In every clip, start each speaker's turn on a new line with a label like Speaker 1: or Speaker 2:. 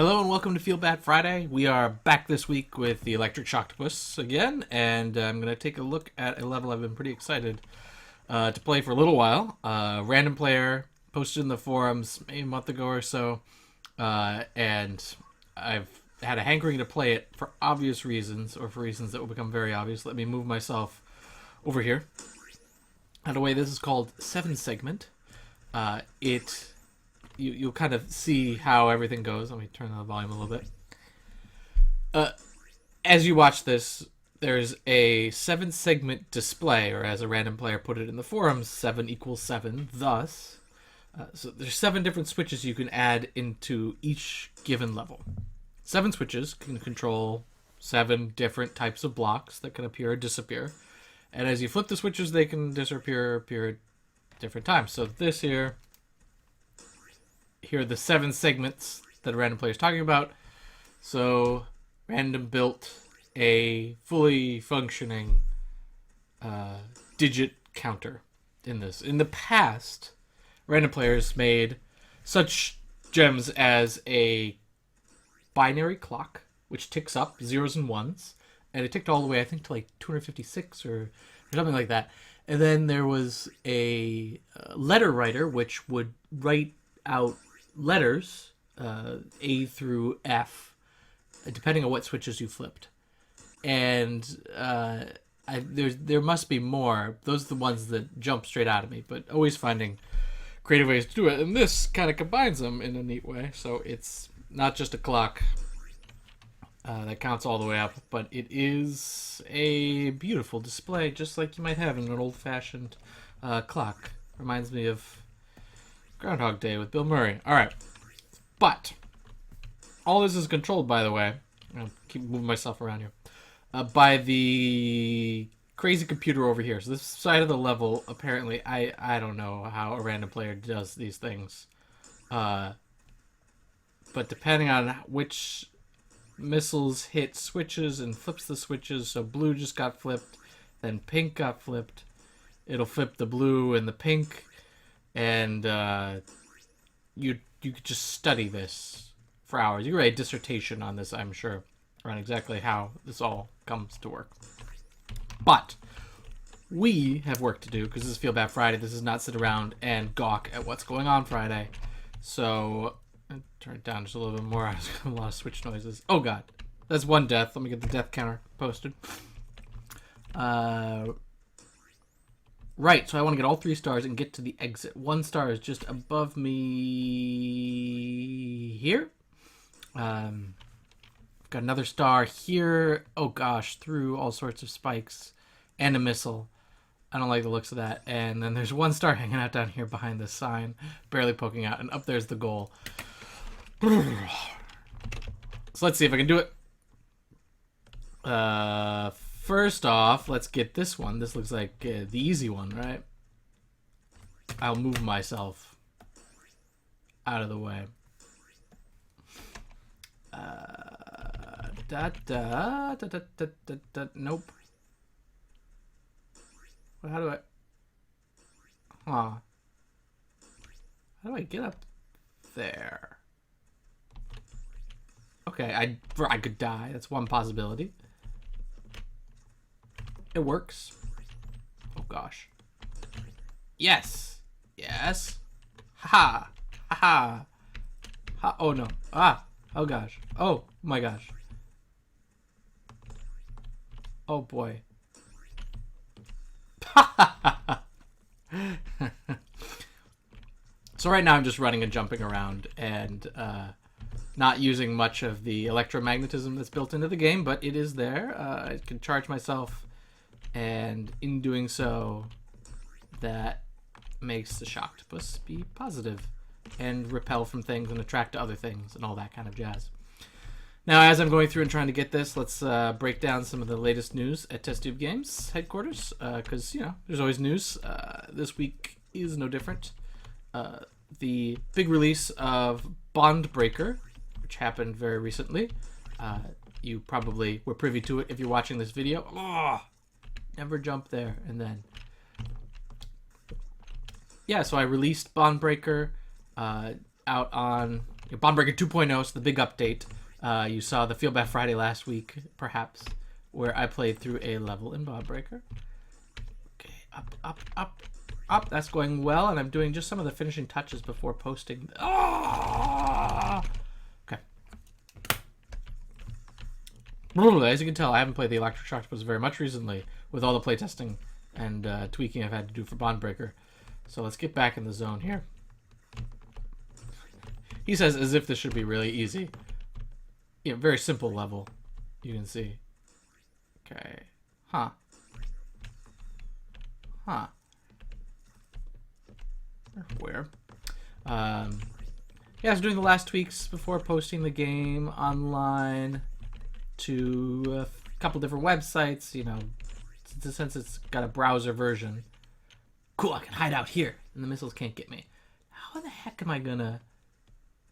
Speaker 1: Hello and welcome to Feel Bad Friday. We are back this week with the Electric Shocktopus again, and I'm going to take a look at a level I've been pretty excited to play for a little while. Random player posted in the forums maybe a month ago or so, and I've had a hankering to play it for obvious reasons, or for reasons that will become very obvious. Let me move myself over here. By the way, this is called 7 Segment. You'll kind of see how everything goes. Let me turn the volume a little bit. As you watch this, there's a 7-segment display, or as a random player put it in the forums, 7 equals 7. Thus, so there's 7 different switches you can add into each given level. 7 switches can control 7 different types of blocks that can appear or disappear. And as you flip the switches, they can disappear or appear at different times. So this here are the 7 segments that a random player is talking about. So random built a fully functioning digit counter in this. In the past, random players made such gems as a binary clock, which ticks up zeros and ones, and it ticked all the way, I think, to like 256 or something like that. And then there was a letter writer, which would write out letters, A through F, depending on what switches you flipped. And there must be more. Those are the ones that jump straight out of me, but always finding creative ways to do it. And this kind of combines them in a neat way. So it's not just a clock that counts all the way up, but it is a beautiful display, just like you might have in an old-fashioned clock. Reminds me of Groundhog Day with Bill Murray. All right. But all this is controlled, by the way, I'll keep moving myself around here, by the crazy computer over here. So this side of the level, apparently, I don't know how a random player does these things. But depending on which missiles hit switches and flips the switches, so blue just got flipped, then pink got flipped, it'll flip the blue and the pink. And you could just study this for hours. You could write a dissertation on this, I'm sure, on exactly how this all comes to work. But we have work to do, because this is Feel Bad Friday. This is not sit around and gawk at what's going on Friday. So I'll turn it down just a little bit more. There's a lot of switch noises. Oh god, that's 1 death. Let me get the death counter posted. Right, so I want to get all 3 stars and get to the exit. 1 star is just above me here. I've got another star here. Oh gosh, through all sorts of spikes and a missile. I don't like the looks of that. And then there's 1 star hanging out down here behind this sign, barely poking out. And up there's the goal. So let's see if I can do it. First off, let's get this one. This looks like the easy one, right? I'll move myself out of the way. Nope. Well, how do I... Huh. How do I get up there? Okay, I could die. That's one possibility. It works. Oh gosh. Yes. Yes. Ha ha. Ha ha. Oh no. Ah. Oh gosh. Oh my gosh. Oh boy. So right now I'm just running and jumping around and not using much of the electromagnetism that's built into the game, but it is there. I can charge myself, and in doing so, that makes the Shocktopus be positive and repel from things and attract to other things and all that kind of jazz. Now, as I'm going through and trying to get this, let's break down some of the latest news at Test Tube Games headquarters, because, you know, there's always news. This week is no different. The big release of Bondbreaker, which happened very recently. You probably were privy to it if you're watching this video. Oh, never jump there. And then, yeah, so I released Bondbreaker out on Bomb Breaker 2.0 is the big update. You saw the Feel Bad Friday last week, perhaps, where I played through a level in Bomb Breaker. Okay, up. That's going well, and I'm doing just some of the finishing touches before posting. Okay. As you can tell, I haven't played the Electric Shocktopus very much recently, with all the playtesting and tweaking I've had to do for Bomb Breaker. So let's get back in the zone here. He says as if this should be really easy. Yeah, very simple level, you can see. Okay. Huh. Where? Yeah, I was doing the last tweaks before posting the game online to a couple different websites, you know, since it's got a browser version. Cool, I can hide out here, and the missiles can't get me. How the heck am I gonna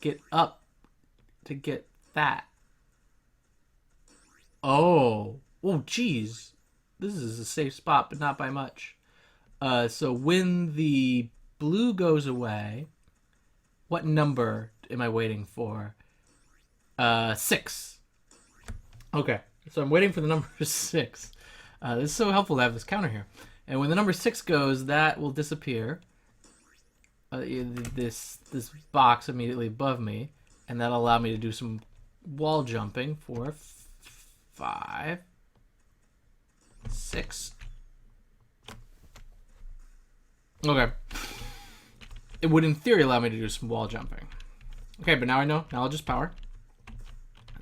Speaker 1: get up to get that? Oh, geez. This is a safe spot, but not by much. So when the blue goes away, what number am I waiting for? 6. Okay, so I'm waiting for the number 6. This is so helpful to have this counter here. And when the number 6 goes, that will disappear. This box immediately above me, and that'll allow me to do some wall jumping for 5, 6. Okay. It would, in theory, allow me to do some wall jumping. Okay, but now I know. Now I'll just power.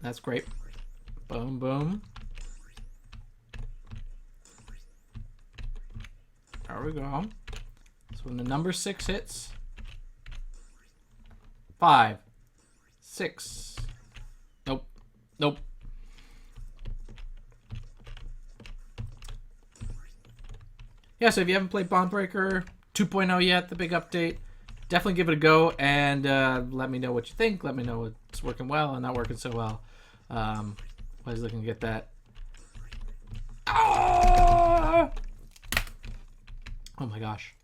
Speaker 1: That's great. Boom, boom. There we go. So when the number 6 hits, 5, 6. Nope. Yeah, so if you haven't played Bomb Breaker 2.0 yet, the big update, definitely give it a go and let me know what you think. Let me know what's working well and not working so well. I was looking to get that. Oh my gosh.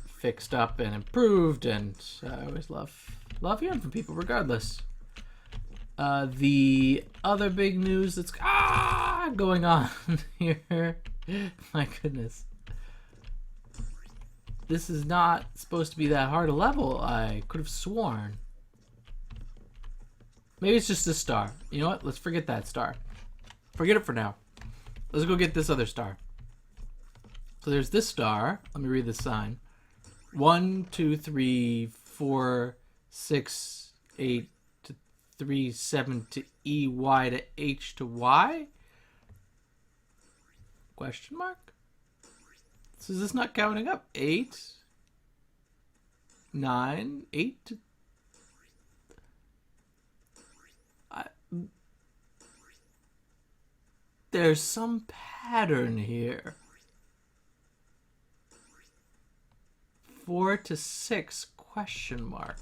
Speaker 1: Fixed up and improved, and I always love hearing from people regardless. The other big news that's going on here. My goodness. This is not supposed to be that hard a level, I could have sworn. Maybe it's just this star. You know what? Let's forget that star. Forget it for now. Let's go get this other star. So there's this star. Let me read the sign. 1, 2, 3, 4, 6, 8 to 3, 7 to E, Y to H to Y? Question mark? So is this not counting up? 8, 9, 8 to... There's some pattern here. 4 to 6 question mark.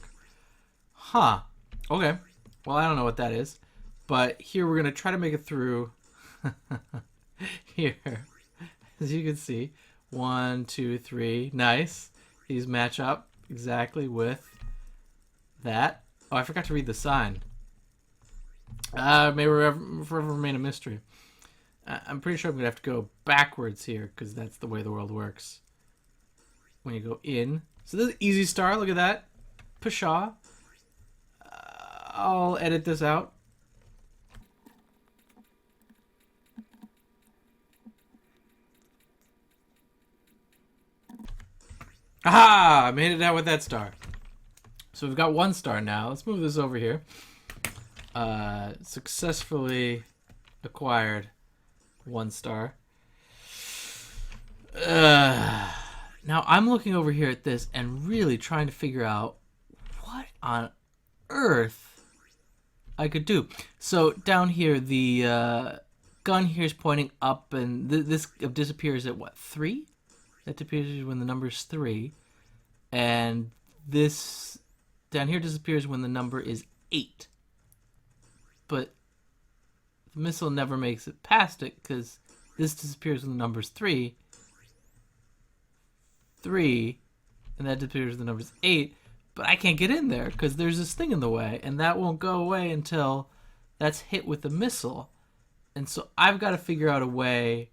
Speaker 1: Huh. Okay. Well, I don't know what that is. But here we're going to try to make it through. Here. As you can see. 1, 2, 3. Nice. These match up exactly with that. Oh, I forgot to read the sign. May forever remain a mystery. I'm pretty sure I'm going to have to go backwards here because that's the way the world works. When you go in. So this is easy star. Look at that. Pshaw. I'll edit this out. Aha! I made it out with that star. So we've got 1 star now. Let's move this over here. Successfully acquired 1 star. Now I'm looking over here at this and really trying to figure out what on earth I could do. So down here, the gun here is pointing up, and this disappears at what, 3? That disappears when the number is 3, and this down here disappears when the number is 8. But the missile never makes it past it because this disappears when the number is 3, and that disappears when the number is 8. but I can't get in there because there's this thing in the way, and that won't go away until that's hit with the missile. And so I've got to figure out a way.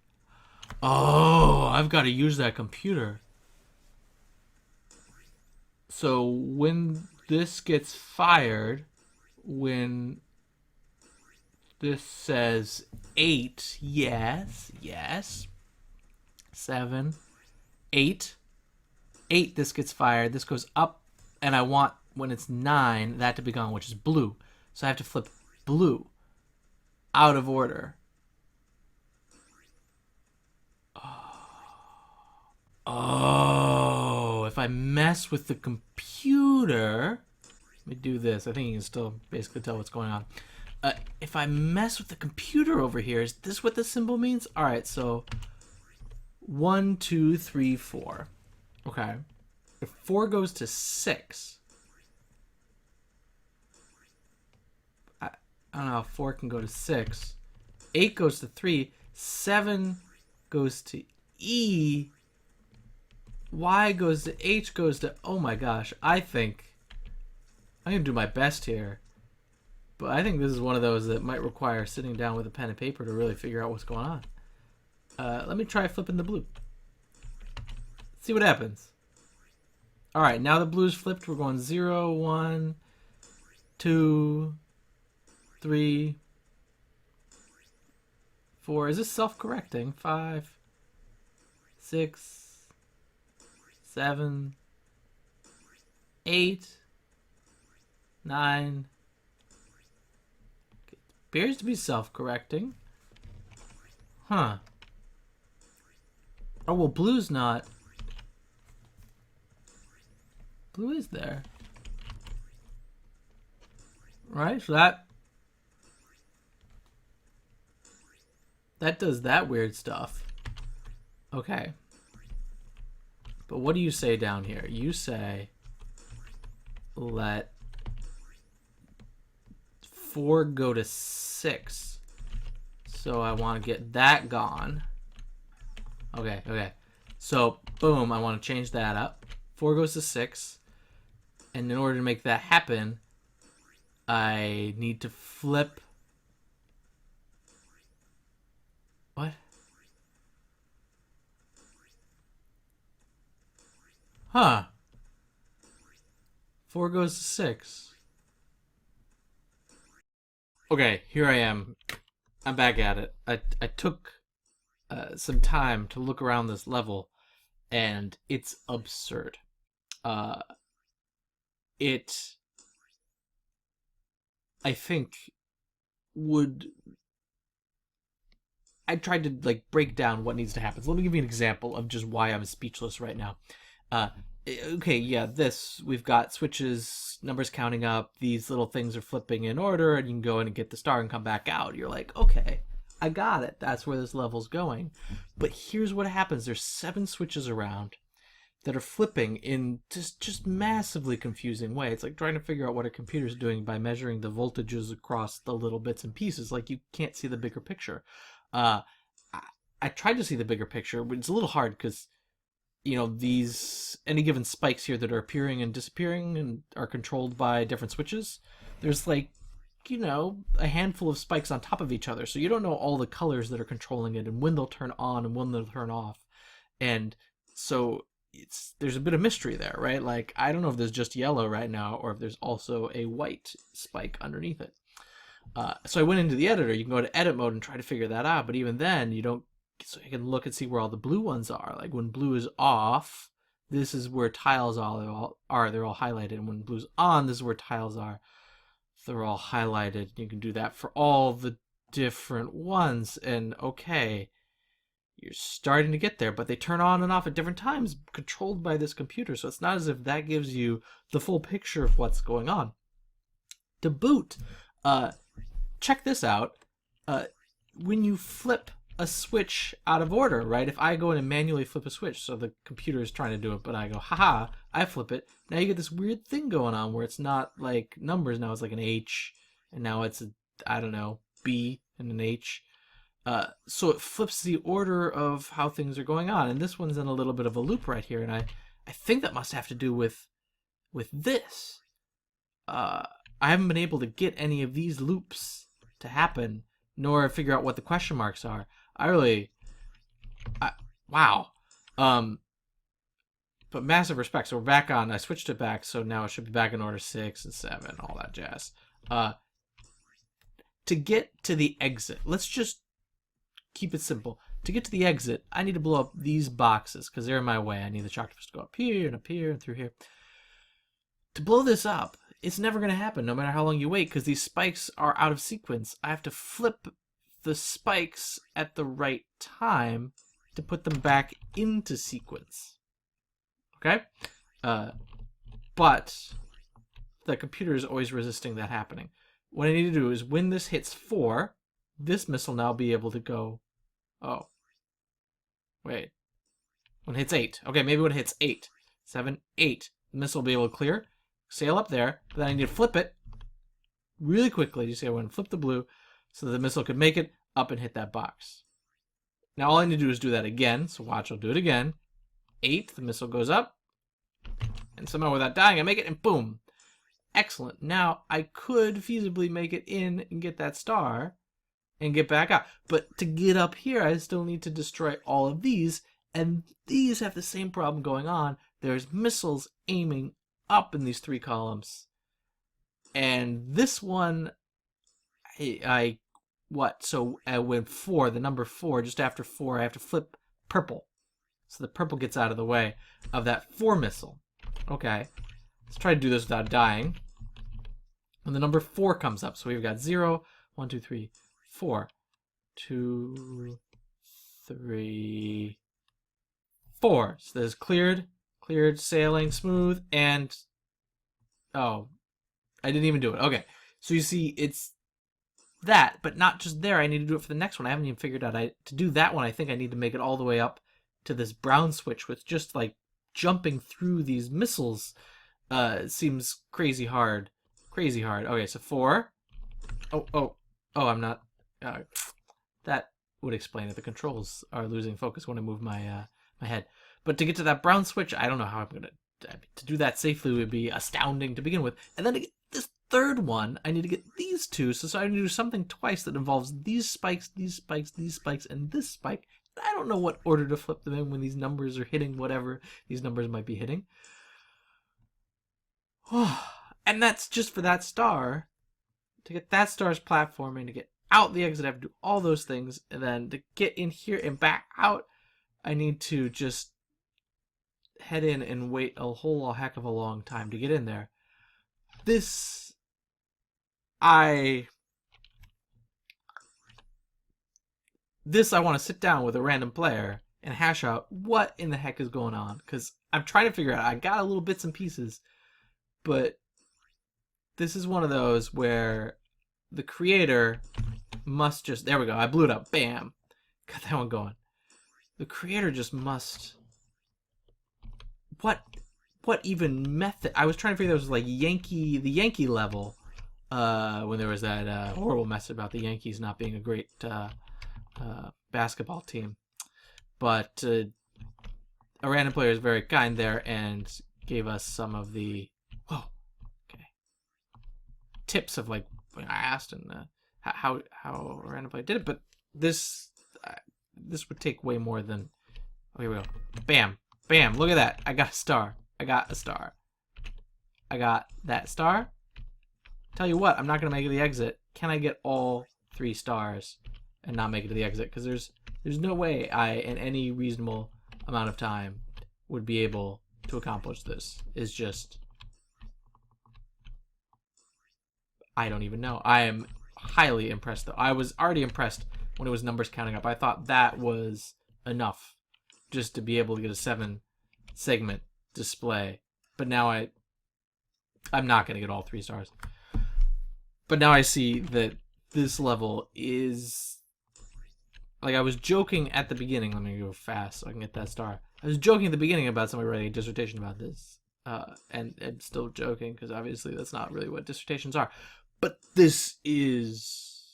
Speaker 1: Oh, I've got to use that computer. So when this gets fired, when this says 8, yes, 7, 8, this gets fired, this goes up, and I want, when it's 9, that to be gone, which is blue. So I have to flip blue out of order. Oh, if I mess with the computer, let me do this. I think you can still basically tell what's going on. If I mess with the computer over here, is this what the symbol means? All right, so 1, 2, 3, 4. Okay. If 4 goes to 6, I don't know how 4 can go to 6. 8 goes to 3. 7 goes to E. Y goes to H goes to... Oh my gosh, I think... I'm going to do my best here. But I think this is one of those that might require sitting down with a pen and paper to really figure out what's going on. Let me try flipping the blue. See what happens. Alright, now the blue's flipped. We're going 0, 1, 2, 3, 4. Is this self-correcting? 5, 6... 7, 8, 9. Appears to be self-correcting. Huh. Oh, well, blue's not. Blue is there. Right? So that does that weird stuff. Okay. But what do you say down here? You say let 4 go to 6. So I want to get that gone. Okay. So, boom, I want to change that up. 4 goes to 6. And in order to make that happen, I need to flip... What? Huh. 4 goes to 6. Okay, here I am. I'm back at it. I took some time to look around this level, and it's absurd. It, I think, would... I tried to like break down what needs to happen. So let me give you an example of just why I'm speechless right now. Okay, yeah, we've got switches, numbers counting up, these little things are flipping in order, and you can go in and get the star and come back out. You're like, okay, I got it. That's where this level's going. But here's what happens. There's 7 switches around that are flipping in just massively confusing way. It's like trying to figure out what a computer's doing by measuring the voltages across the little bits and pieces. Like, you can't see the bigger picture. I tried to see the bigger picture, but it's a little hard because, you know, these any given spikes here that are appearing and disappearing and are controlled by different switches, there's like, you know, a handful of spikes on top of each other, so you don't know all the colors that are controlling it and when they'll turn on and when they'll turn off. And so there's a bit of mystery there, right? Like, I don't know if there's just yellow right now or if there's also a white spike underneath it. So I went into the editor. You can go to edit mode and try to figure that out, but even then you don't. So you can look and see where all the blue ones are. Like, when blue is off, this is where tiles all are. They're all highlighted. And when blue's on, this is where tiles are. They're all highlighted. You can do that for all the different ones. And okay, you're starting to get there, but they turn on and off at different times, controlled by this computer. So it's not as if that gives you the full picture of what's going on. To boot, check this out. When you flip a switch out of order, right? If I go in and manually flip a switch, so the computer is trying to do it, but I go, haha, I flip it. Now you get this weird thing going on where it's not like numbers. Now it's like an H, and now it's a, I don't know, B and an H. So it flips the order of how things are going on. And this one's in a little bit of a loop right here. And I think that must have to do with with this, I haven't been able to get any of these loops to happen, nor figure out what the question marks are. Wow. But massive respect. So we're back on. I switched it back, so now it should be back in order 6 and 7, all that jazz. To get to the exit, let's just keep it simple. To get to the exit, I need to blow up these boxes because they're in my way. I need the Shocktopus to go up here and through here. To blow this up, it's never going to happen no matter how long you wait because these spikes are out of sequence. I have to flip the spikes at the right time to put them back into sequence. Okay? But the computer is always resisting that happening. What I need to do is when this hits 4, this missile now be able to go... Oh. Wait. When it hits 8. Okay, maybe when it hits 8. 7, 8. The missile will be able to clear, sail up there, but then I need to flip it really quickly. You see, I want to flip the blue so the missile could make it up and hit that box. Now all I need to do is do that again. So watch, I'll do it again. 8, the missile goes up, and somehow without dying, I make it, and boom. Excellent. Now I could feasibly make it in and get that star and get back out. But to get up here, I still need to destroy all of these, and these have the same problem going on. There's missiles aiming up in these 3 columns. And this one, So when 4, the number 4, just after 4, I have to flip purple. So the purple gets out of the way of that 4 missile. Okay. Let's try to do this without dying. When the number 4 comes up, so we've got 0, 1, 2, 3, 4. 2, 3, 4. So there's cleared, sailing, smooth, and... Oh, I didn't even do it. Okay. So you see, it's that, but not just there. I need to do it for the next one. I haven't even figured out. To do that one, I think I need to make it all the way up to this brown switch with just, like, jumping through these missiles. It seems crazy hard. Crazy hard. Okay, so 4. Oh, I'm not... that would explain it. The controls are losing focus when I move my my head. But to get to that brown switch, I don't know how I'm going to... To do that safely would be astounding to begin with. And then to get this third one, I need to get these 2. So I need to do something twice that involves these spikes, these spikes, these spikes, and this spike. I don't know what order to flip them in when these numbers are hitting whatever these numbers might be hitting. And that's just for that star. To get that star's platforming, to get out the exit, I have to do all those things. And then to get in here and back out, I need to just head in and wait a whole heck of a long time to get in there. I want to sit down with a random player and hash out what in the heck is going on. Because I'm trying to figure out, I got a little bits and pieces, but this is one of those where the creator must just... There we go. I blew it up. Bam. Got that one going. The creator just must... What even method? I was trying to figure out, it was like the Yankee level, when there was that horrible mess about the Yankees not being a great basketball team. But a random player is very kind there and gave us some of the tips of, like, when I asked and how a random player did it. But this would take way more than... Oh, here we go. Bam. Bam. Look at that. I got a star. I got a star. I got that star. Tell you what, I'm not going to make it to the exit. Can I get all 3 stars and not make it to the exit? Because there's no way I, in any reasonable amount of time, would be able to accomplish this. It's just... I don't even know. I am highly impressed, though. I was already impressed when it was numbers counting up. I thought that was enough just to be able to get a 7-segment display. But now I'm not going to get all 3 stars. But now I see that this level is... Like, I was joking at the beginning. Let me go fast so I can get that star. I was joking at the beginning about somebody writing a dissertation about this. And I'm still joking because obviously that's not really what dissertations are. But this is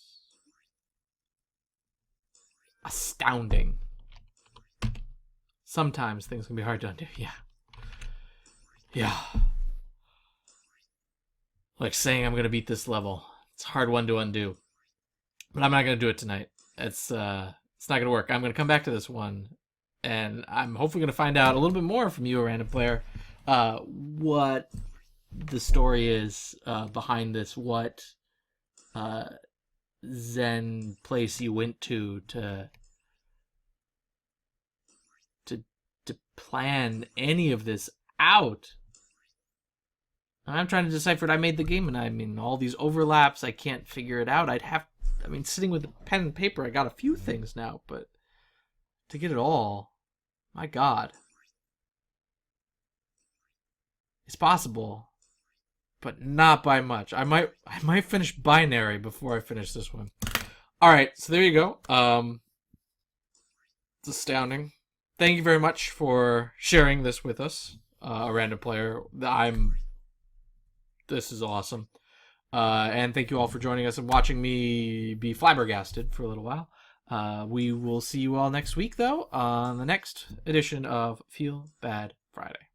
Speaker 1: astounding. Sometimes things can be hard to undo. Yeah. like saying I'm gonna beat this level. It's a hard one to undo, but I'm not gonna do it tonight. It's not gonna work. I'm gonna come back to this one, and I'm hopefully gonna find out a little bit more from you, a random player, what the story is behind this. What Zen place you went to plan any of this out. I'm trying to decipher it. I made the game, and I mean, all these overlaps, I can't figure it out. Sitting with a pen and paper, I got a few things now, but to get it all, my God. It's possible, but not by much. I might finish Binary before I finish this one. Alright, so there you go. It's astounding. Thank you very much for sharing this with us, a random player. This is awesome. And thank you all for joining us and watching me be flabbergasted for a little while. We will see you all next week, though, on the next edition of Feel Bad Friday.